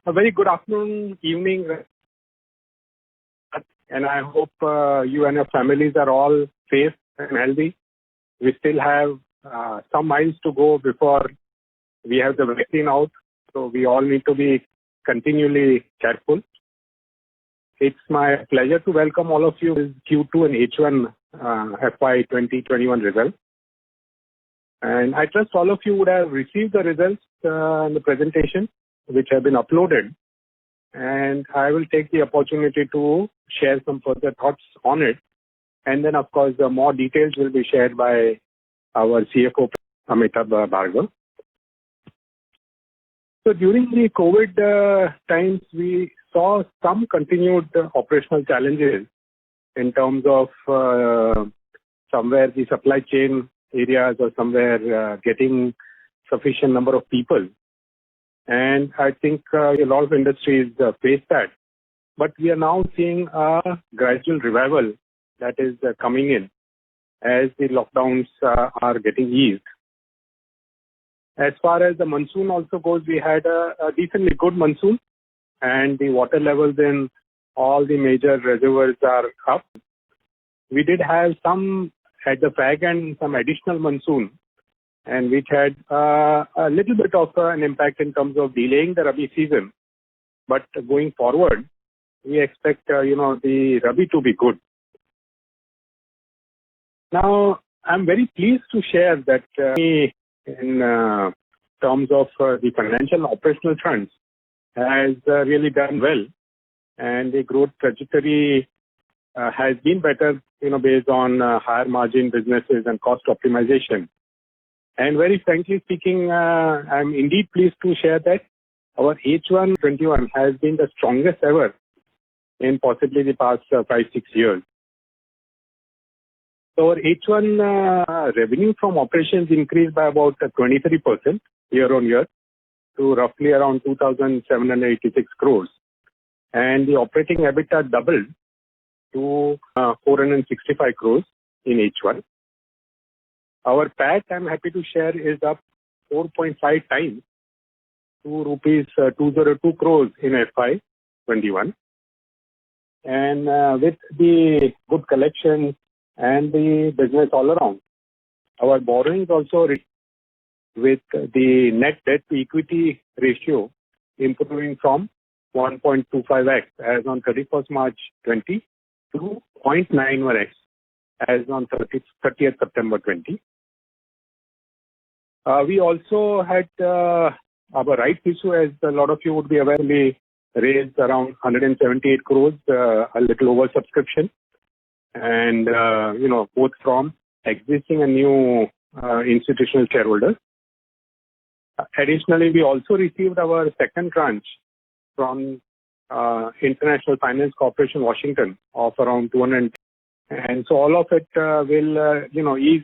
A very good afternoon, evening, and I hope you and your families are all safe and healthy. We still have some miles to go before we have the vaccine out, so we all need to be continually careful. It's my pleasure to welcome all of you to Q2 and H1 FY 2021 results. And I trust all of you would have received the results in the presentation, which have been uploaded. And I will take the opportunity to share some further thoughts on it. And then, of course, the more details will be shared by our CFO, Amitabh Bhargava. So during the COVID times, we saw some continued operational challenges in terms of somewhere the supply chain areas or somewhere getting sufficient number of people. And I think a lot of industries face that. But we are now seeing a gradual revival that is coming in as the lockdowns are getting eased. As far as the monsoon also goes, we had a decently good monsoon, and the water levels in all the major reservoirs are up. We did have some at the fag end, some additional monsoon, and which had a little bit of an impact in terms of delaying the Rabi season. But going forward, we expect the Rabi to be good. Now, I'm very pleased to share that in terms of the financial operational fronts has really done well, and the growth trajectory has been better, based on higher margin businesses and cost optimization. And very frankly speaking, I'm indeed pleased to share that our H1 21 has been the strongest ever in possibly the past 5-6 years. So our H1 revenue from operations increased by about 23% year on year to roughly around 2,786 crores. And the operating EBITDA doubled to 465 crores in H1. Our PAT, I'm happy to share, is up 4.5 times to rupees 202 crores in FY 21. And with the good collections and the business all around, our borrowings also with the net debt to equity ratio improving from 1.25x as on 31st March 20 to 0.91x as on 30th September 20. We also had our rights issue, as a lot of you would be aware, we raised around 178 crores, a little over subscription. And, both from existing and new institutional shareholders. Additionally, we also received our second tranche from International Finance Corporation, Washington, of around 200. And so all of it will, ease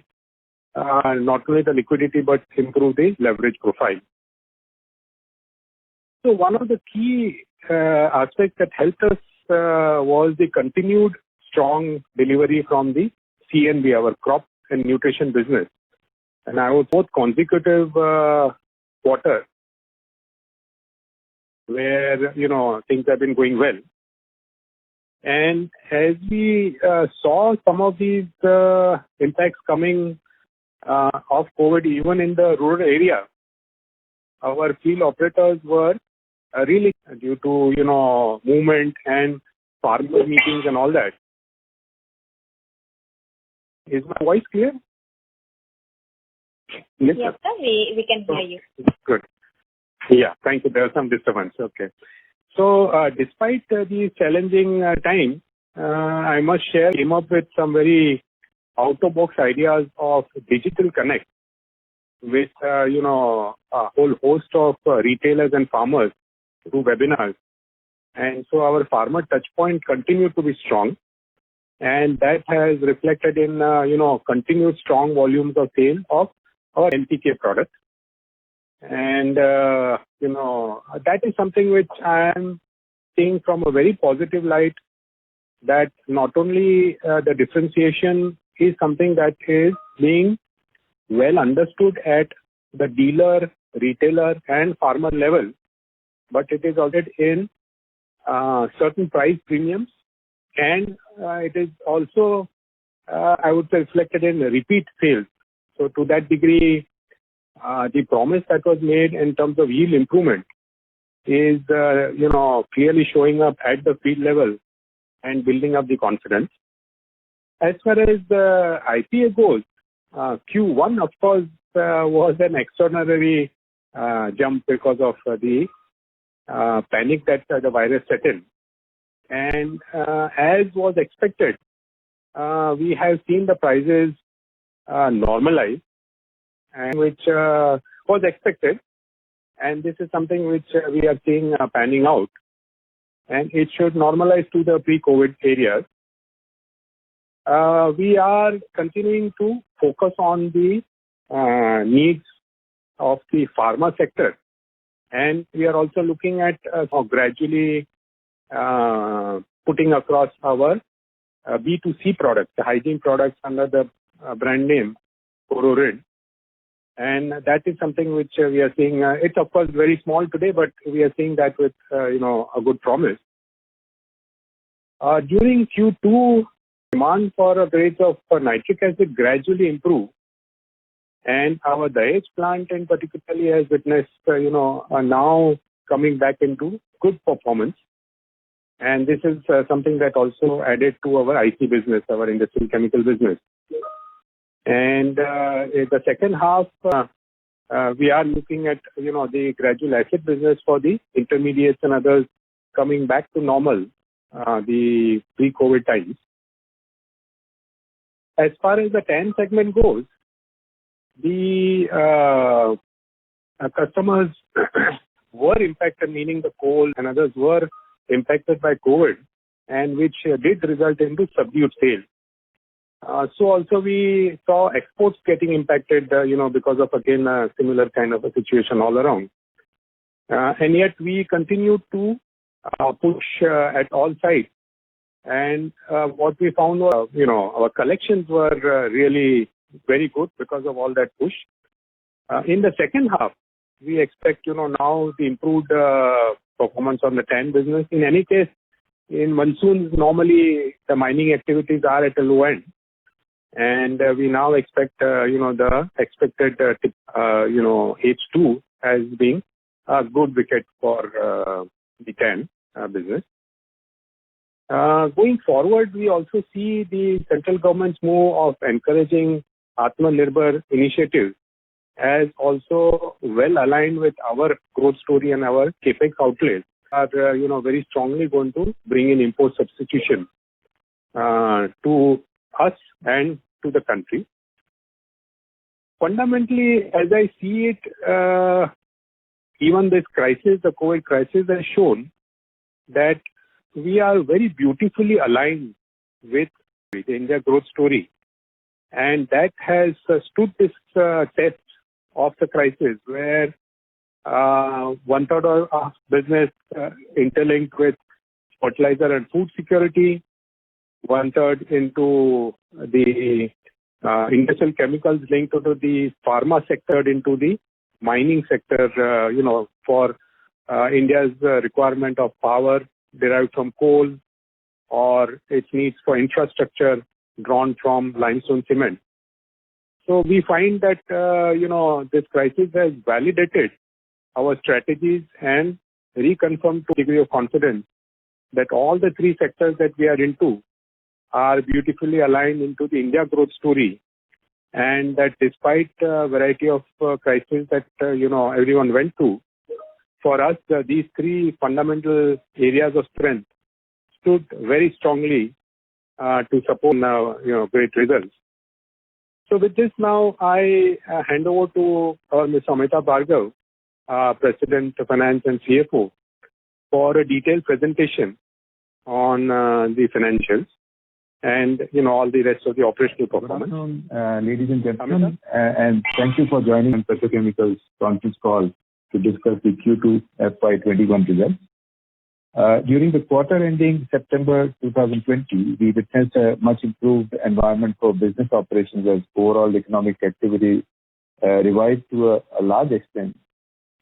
not only the liquidity, but improve the leverage profile. So one of the key aspects that helped us was the continued strong delivery from the CNB, our crop and nutrition business. And I was both consecutive quarter where, things have been going well. And as we saw some of these impacts coming of COVID even in the rural area, our field operators were really, due to, movement and farmer meetings and all that. Is my voice clear? Yes, sir. We can hear you. Good. Yeah, thank you. There was some disturbance. Okay. So, despite the challenging time, I must share, came up with some very out-of-box ideas of digital connect with, a whole host of retailers and farmers through webinars. And so our farmer touchpoint continued to be strong. And that has reflected in, continued strong volumes of sale of our NPK product. And, that is something which I am seeing from a very positive light, that not only the differentiation is something that is being well understood at the dealer, retailer and farmer level, but it is also in certain price premiums, and it is also, I would say, reflected in repeat sales. So to that degree, the promise that was made in terms of yield improvement is, clearly showing up at the field level and building up the confidence. As far as the IPA goes, Q1, of course, was an extraordinary jump because of the panic that the virus set in. And as was expected, we have seen the prices normalize, and which was expected. And this is something which we are seeing panning out. And it should normalize to the pre-COVID areas. We are continuing to focus on the needs of the pharma sector. And we are also looking at gradually putting across our B2C products, the hygiene products under the brand name Cororid. And that is something which we are seeing. It's of course very small today, but we are seeing that with a good promise. During Q2, demand for grades of nitric acid gradually improved, and our Dahej plant in particularly has witnessed now coming back into good performance. And this is something that also added to our IC business, our industrial chemical business. And in the second half, we are looking at, the gradual acid business for the intermediates and others coming back to normal, the pre-COVID times. As far as the TAN segment goes, the customers were impacted, meaning the coal and others were impacted by COVID, and which did result into subdued sales. So also we saw exports getting impacted, because of, again, a similar kind of a situation all around. And yet we continue to push at all sides. And what we found was, our collections were really very good because of all that push. In the second half, we expect, now the improved performance on the TAN business. In any case, in monsoons, normally the mining activities are at a low end. And we now expect, the expected, H2 as being a good wicket for the TAN business. Going forward, we also see the central government's move of encouraging Atmanirbhar initiatives as also well aligned with our growth story and our capex outlays are, very strongly going to bring in import substitution to us and to the country. Fundamentally, as I see it, even this crisis, the COVID crisis, has shown that we are very beautifully aligned with the India growth story. And that has stood this test of the crisis, where 1/3 of our business interlinked with fertilizer and food security, 1/3 into the industrial chemicals linked to the pharma sector, into the mining sector, for India's requirement of power derived from coal or its needs for infrastructure drawn from limestone cement. So we find that, this crisis has validated our strategies and reconfirmed to a degree of confidence that all the three sectors that we are into are beautifully aligned into the India growth story, and that despite a variety of crises that, everyone went through, for us, these three fundamental areas of strength stood very strongly to support, great results. So with this now, I hand over to Ms. Amita Bhargav, President of Finance and CFO, for a detailed presentation on the financials and, all the rest of the operational performance. Good afternoon, ladies and gentlemen, and thank you for joining on Petrochemicals conference call to discuss the Q2 FY21 results. During the quarter ending September 2020, we witnessed a much improved environment for business operations as overall economic activity revived to a large extent,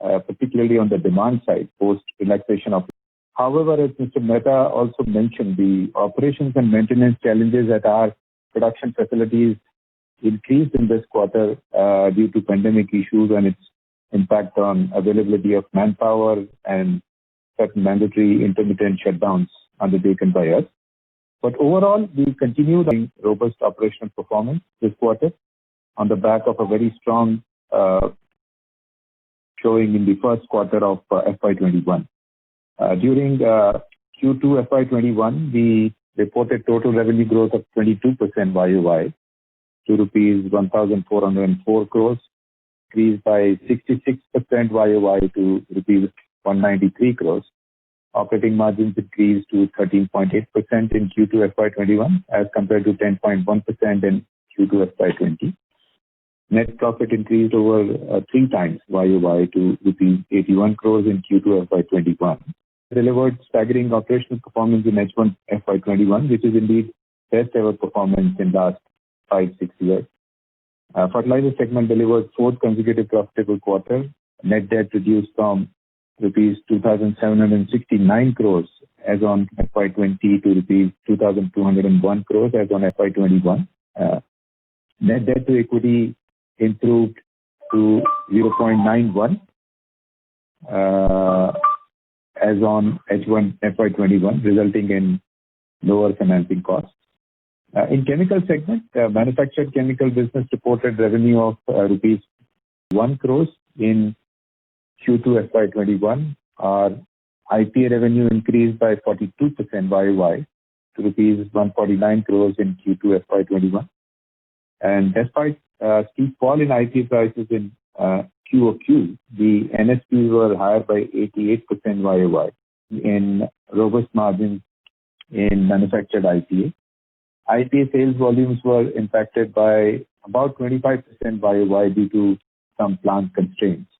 particularly on the demand side, post relaxation of. However, as Mr. Mehta also mentioned, the operations and maintenance challenges at our production facilities increased in this quarter due to pandemic issues and its impact on availability of manpower and certain mandatory intermittent shutdowns undertaken by us. But overall, we continued in robust operational performance this quarter on the back of a very strong showing in the first quarter of FY21. During Q2 FY21, we reported total revenue growth of 22% YOY to rupees 1,404 crores, increased by 66% YOY to rupees 193 crores. Operating margins increased to 13.8% in Q2 FY21 as compared to 10.1% in Q2 FY20. Net profit increased over 3 times YOY to rupees 81 crores in Q2 FY21. Delivered staggering operational performance in H1 FY21, which is indeed best ever performance in last 5-6 years. Fertilizer segment delivered 4th consecutive profitable quarter. Net debt reduced from rupees 2,769 crores as on FY20 to rupees 2,201 crores as on FY21. Net debt to equity improved to 0.91 as on H1 FY21, resulting in lower financing costs. In chemical segment, manufactured chemical business reported revenue of rupees 1 crores in Q2 FY21. Our IPA revenue increased by 42% YOY to rupees 149 crores in Q2 FY21. And despite steep fall in IPA prices in QOQ, the NSPs were higher by 88% YOY in robust margins in manufactured IPA. IPA sales volumes were impacted by about 25% YOY due to some plant constraints.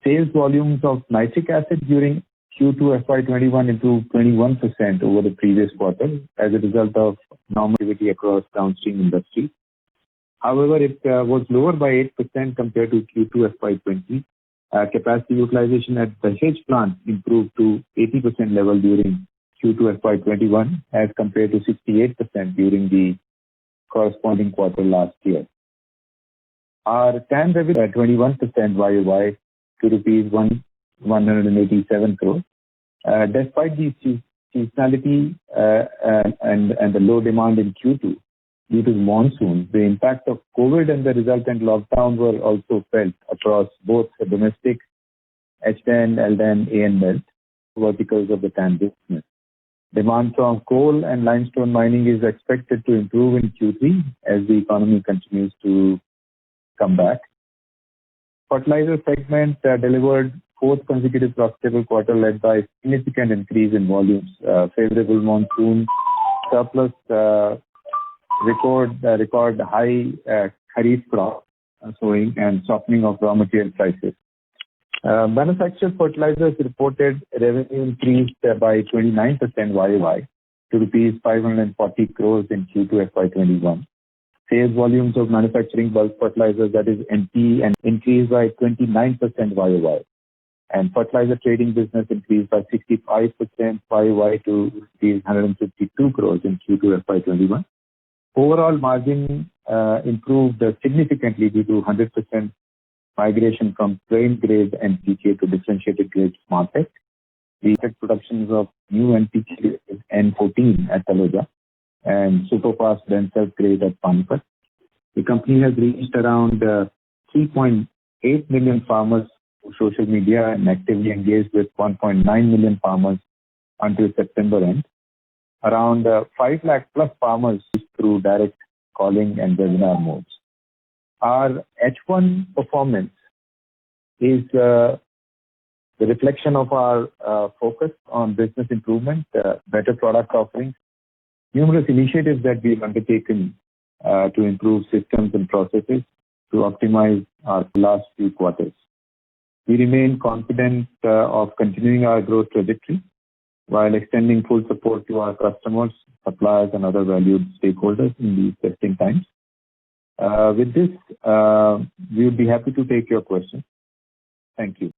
Sales volumes of nitric acid during Q2 FY21 improved 21% over the previous quarter as a result of normal activity across downstream industry. However, it was lower by 8% compared to Q2 FY20. Capacity utilization at the Dahej plant improved to 80% level during Q2 FY21 as compared to 68% during the corresponding quarter last year. Our TAN revenue at 21% YOY to rupees 187 crores. Despite the seasonality and the low demand in Q2 due to monsoon, the impact of COVID and the resultant lockdown were also felt across both the domestic HDAN, LDAN, AN belt verticals of the TAN business. Demand from coal and limestone mining is expected to improve in Q3 as the economy continues to come back. Fertilizer segment delivered 4th consecutive profitable quarter led by significant increase in volumes, favorable monsoon, surplus record high kharif crop sowing and softening of raw material prices. Manufactured fertilizers reported revenue increased by 29% YOY to rupees 540 crores in Q2 FY21. Sales volumes of manufacturing bulk fertilizers, that is NP, and increased by 29% YOY. And fertilizer trading business increased by 65% YOY to 152 crores in Q2 FY21. Overall margin improved significantly due to 100% migration from plain grade NPK to differentiated grade Smartech. We had productions of new NPK N14 at Taloja and Superfast denser grade at Panipat. The company has reached around 3.8 million farmers through social media and actively engaged with 1.9 million farmers until September end. Around 5 lakh plus farmers through direct calling and webinar modes. Our H1 performance is the reflection of our focus on business improvement, better product offerings, numerous initiatives that we've undertaken to improve systems and processes to optimize our last few quarters. We remain confident of continuing our growth trajectory while extending full support to our customers, suppliers, and other valued stakeholders in these testing times. With this, we would be happy to take your questions. Thank you.